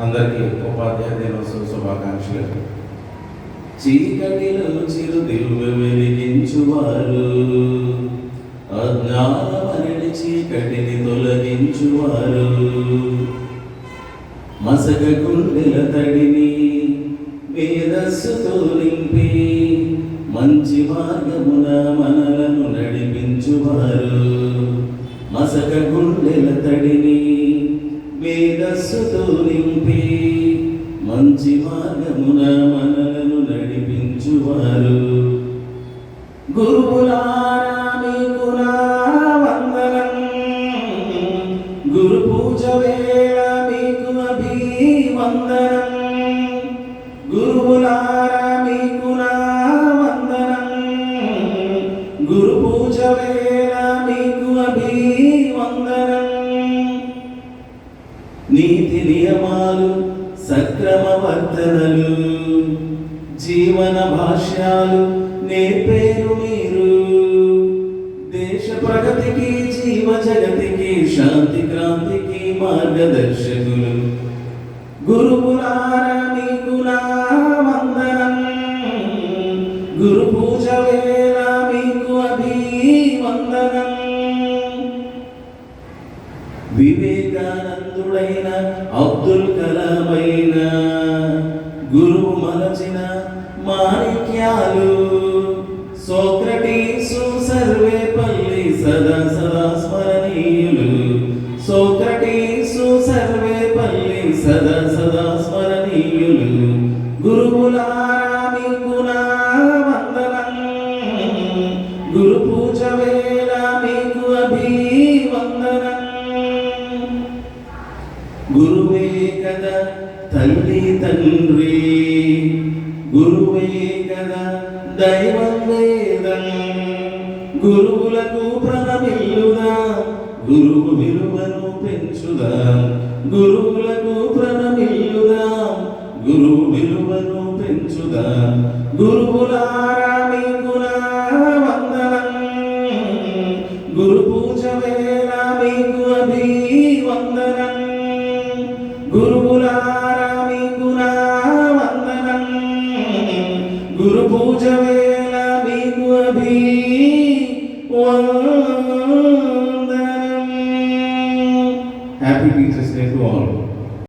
అందరికీ ఉపాధ్యాయ దినోత్సవ శుభాకాంక్షలు. చీకటిలో చిరుదివ్వె వెలిగించువారు, అజ్ఞానమనడి చీకటిని తొలగించువారు, మసక గుండెల తడిని మేధస్సుతో నింపి మంచి మార్గమున మనలను నడిపించువారు, మసక గుండెల తడిని మేధస్సుతో నింపి మంచి మార్గమున మనలను నడిపించువారు. గురువులారా మీకు నా వందనం, గురు పూజ వేళ మీకు అభివందనం. గురువులారా మీకు నా వందనం, గురు పూజ వేళ మీకు అభివందనం. నీతి నియమాలు సక్రమ వర్తనలు జీవన భాష్యాలు నేర్పేరు మీరు. దేశ ప్రగతికి జీవ జగతికి శాంతి క్రాంతికి మార్గదర్శకులు. గురువులారా మీకు నా వందనం, గురు పూజ వేళ మీకు అభివందనం. వివేకానందుడైన అబ్దుల్ కలామైన గురువు మలచిన మాణిక్యాలు. సోక్రటీసు సర్వేపల్లి సదా సదా స్మరణీయులు. సోక్రటీసు సర్వేపల్లి సదా సదా స్మరణీయులు. గురువులారా మీకు నా వందనం, గురు పూజ వేళ మీకు అభివందనం. గురువే కదా తల్లి తండ్రి, గురువే కదా దైవం వేదం. గురువులకు ప్రణమిల్లుదా, గురువు విలువను పెంచుదా. గురువులకు ప్రణమిల్లుదా, గురువు విలువను పెంచుదా. గురువులారా మీకు నా వందనం, గురు పూజ వేళ మీకు అభివందనం. గురువులారా మీకు నా వందనం, గురు పూజ వేళ మీకు